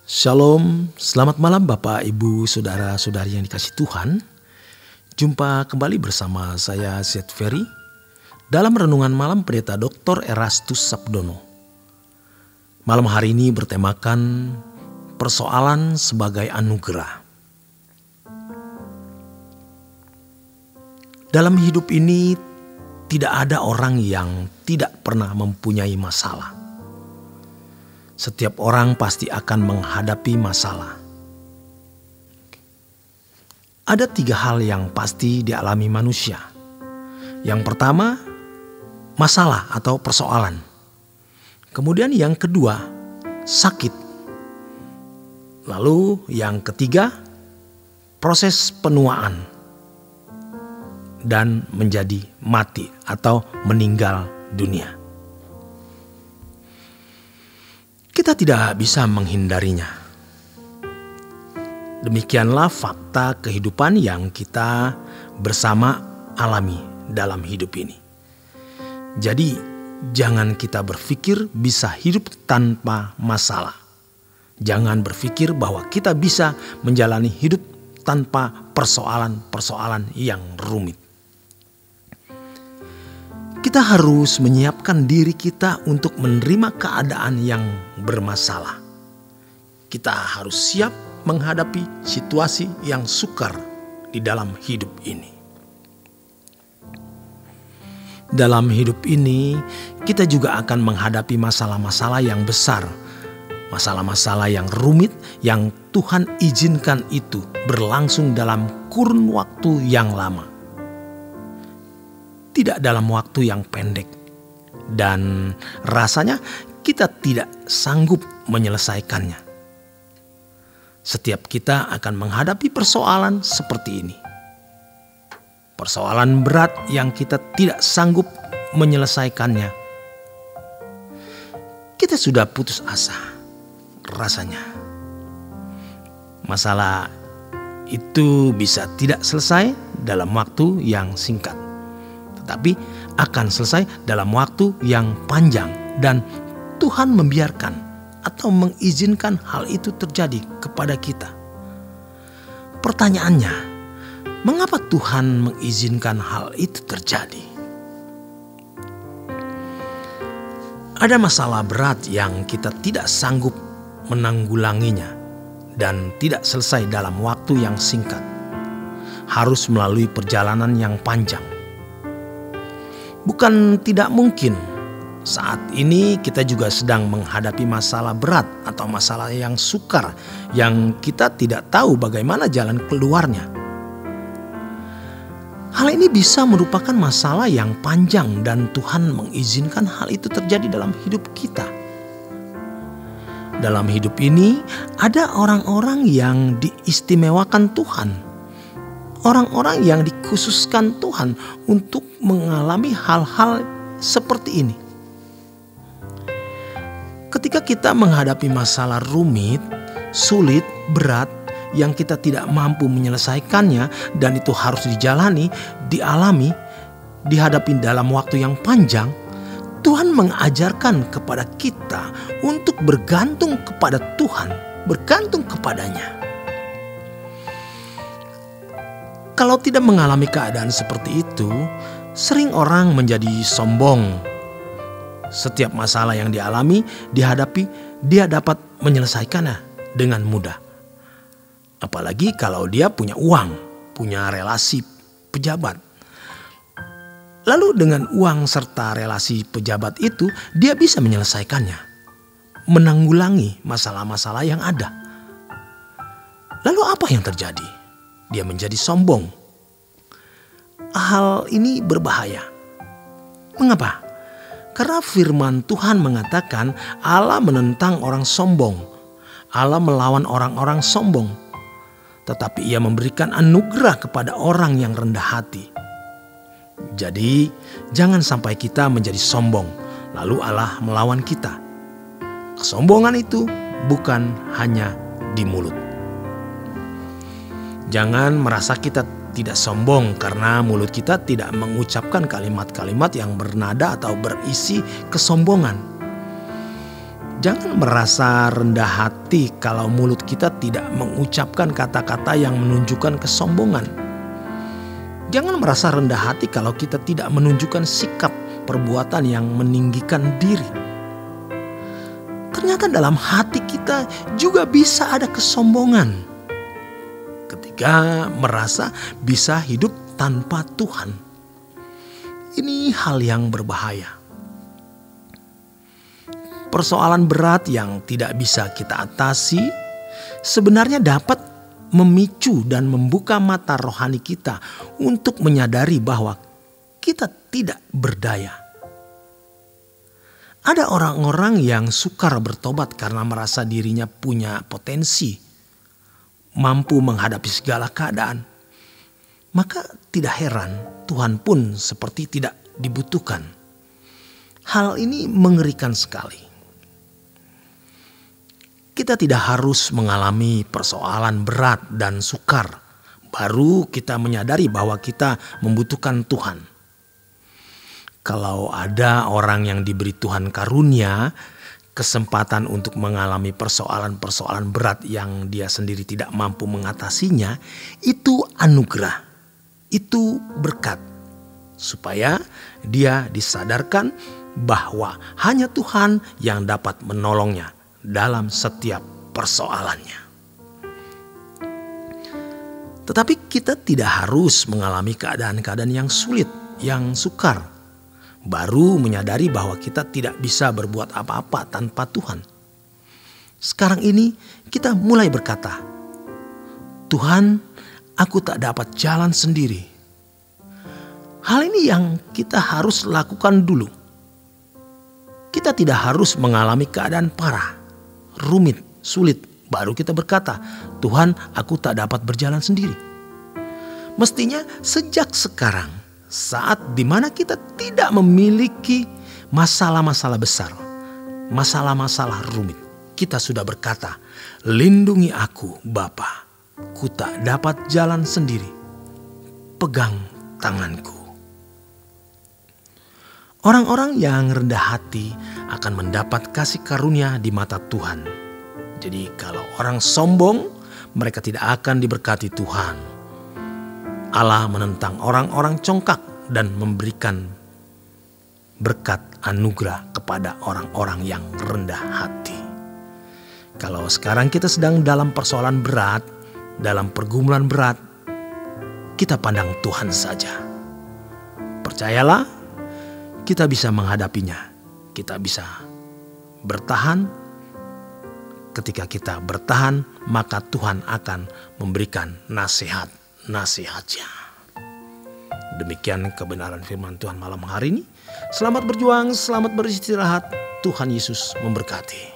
Shalom, selamat malam Bapak, Ibu, Saudara-saudari yang dikasihi Tuhan. Jumpa kembali bersama saya Zed Ferry dalam Renungan Malam Pendeta Dr. Erastus Sabdono. Malam hari ini bertemakan persoalan sebagai anugerah. Dalam hidup ini tidak ada orang yang tidak pernah mempunyai masalah. Setiap orang pasti akan menghadapi masalah. Ada 3 hal yang pasti dialami manusia. Yang pertama, masalah atau persoalan. Kemudian yang kedua, sakit. Lalu yang ketiga, proses penuaan dan menjadi mati atau meninggal dunia. Kita tidak bisa menghindarinya. Demikianlah fakta kehidupan yang kita bersama alami dalam hidup ini. Jadi, jangan kita berpikir bisa hidup tanpa masalah. Jangan berpikir bahwa kita bisa menjalani hidup tanpa persoalan-persoalan yang rumit. Kita harus menyiapkan diri kita untuk menerima keadaan yang bermasalah. Kita harus siap menghadapi situasi yang sukar di dalam hidup ini. Dalam hidup ini, kita juga akan menghadapi masalah-masalah yang besar. Masalah-masalah yang rumit yang Tuhan izinkan itu berlangsung dalam kurun waktu yang lama. Tidak dalam waktu yang pendek, dan rasanya kita tidak sanggup menyelesaikannya. Setiap kita akan menghadapi persoalan seperti ini. Persoalan berat yang kita tidak sanggup menyelesaikannya. Kita sudah putus asa, rasanya. Masalah itu bisa tidak selesai dalam waktu yang singkat, tetapi akan selesai dalam waktu yang panjang, dan Tuhan membiarkan atau mengizinkan hal itu terjadi kepada kita. Pertanyaannya, mengapa Tuhan mengizinkan hal itu terjadi? Ada masalah berat yang kita tidak sanggup menanggulanginya dan tidak selesai dalam waktu yang singkat. Harus melalui perjalanan yang panjang. Bukan tidak mungkin saat ini kita juga sedang menghadapi masalah berat atau masalah yang sukar yang kita tidak tahu bagaimana jalan keluarnya. Hal ini bisa merupakan masalah yang panjang dan Tuhan mengizinkan hal itu terjadi dalam hidup kita. Dalam hidup ini ada orang-orang yang diistimewakan Tuhan. Orang-orang yang dikhususkan Tuhan untuk mengalami hal-hal seperti ini. Ketika kita menghadapi masalah rumit, sulit, berat, yang kita tidak mampu menyelesaikannya dan itu harus dijalani, dialami, dihadapi dalam waktu yang panjang, Tuhan mengajarkan kepada kita untuk bergantung kepada Tuhan, bergantung kepadanya. Kalau tidak mengalami keadaan seperti itu, sering orang menjadi sombong. Setiap masalah yang dihadapi, dia dapat menyelesaikannya dengan mudah. Apalagi kalau dia punya uang, punya relasi pejabat. Lalu dengan uang serta relasi pejabat itu, dia bisa menyelesaikannya, menanggulangi masalah-masalah yang ada. Lalu apa yang terjadi? Dia menjadi sombong. Hal ini berbahaya. Mengapa? Karena firman Tuhan mengatakan Allah menentang orang sombong. Allah melawan orang-orang sombong. Tetapi Ia memberikan anugerah kepada orang yang rendah hati. Jadi jangan sampai kita menjadi sombong, lalu Allah melawan kita. Kesombongan itu bukan hanya di mulut. Jangan merasa kita tidak sombong karena mulut kita tidak mengucapkan kalimat-kalimat yang bernada atau berisi kesombongan. Jangan merasa rendah hati kalau mulut kita tidak mengucapkan kata-kata yang menunjukkan kesombongan. Jangan merasa rendah hati kalau kita tidak menunjukkan sikap perbuatan yang meninggikan diri. Ternyata dalam hati kita juga bisa ada kesombongan ketika merasa bisa hidup tanpa Tuhan. Ini hal yang berbahaya. Persoalan berat yang tidak bisa kita atasi sebenarnya dapat memicu dan membuka mata rohani kita untuk menyadari bahwa kita tidak berdaya. Ada orang-orang yang sukar bertobat karena merasa dirinya punya potensi, mampu menghadapi segala keadaan. Maka tidak heran Tuhan pun seperti tidak dibutuhkan. Hal ini mengerikan sekali. Kita tidak harus mengalami persoalan berat dan sukar, baru kita menyadari bahwa kita membutuhkan Tuhan. Kalau ada orang yang diberi Tuhan karunia, kesempatan untuk mengalami persoalan-persoalan berat yang dia sendiri tidak mampu mengatasinya, itu anugerah, itu berkat. Supaya dia disadarkan bahwa hanya Tuhan yang dapat menolongnya dalam setiap persoalannya. Tetapi kita tidak harus mengalami keadaan-keadaan yang sulit, yang sukar, baru menyadari bahwa kita tidak bisa berbuat apa-apa tanpa Tuhan. Sekarang ini kita mulai berkata, Tuhan, aku tak dapat jalan sendiri. Hal ini yang kita harus lakukan dulu. Kita tidak harus mengalami keadaan parah, rumit, sulit, baru kita berkata, Tuhan, aku tak dapat berjalan sendiri. Mestinya sejak sekarang, saat dimana kita tidak memiliki masalah-masalah besar, masalah-masalah rumit, kita sudah berkata, lindungi aku Bapa, ku tak dapat jalan sendiri, pegang tanganku. Orang-orang yang rendah hati akan mendapat kasih karunia di mata Tuhan. Jadi kalau orang sombong, mereka tidak akan diberkati Tuhan. Allah menentang orang-orang congkak dan memberikan berkat anugerah kepada orang-orang yang rendah hati. Kalau sekarang kita sedang dalam persoalan berat, dalam pergumulan berat, kita pandang Tuhan saja. Percayalah, kita bisa menghadapinya. Kita bisa bertahan. Ketika kita bertahan, maka Tuhan akan memberikan nasihat-nasihatnya. Demikian kebenaran firman Tuhan malam hari ini. Selamat berjuang, selamat beristirahat. Tuhan Yesus memberkati.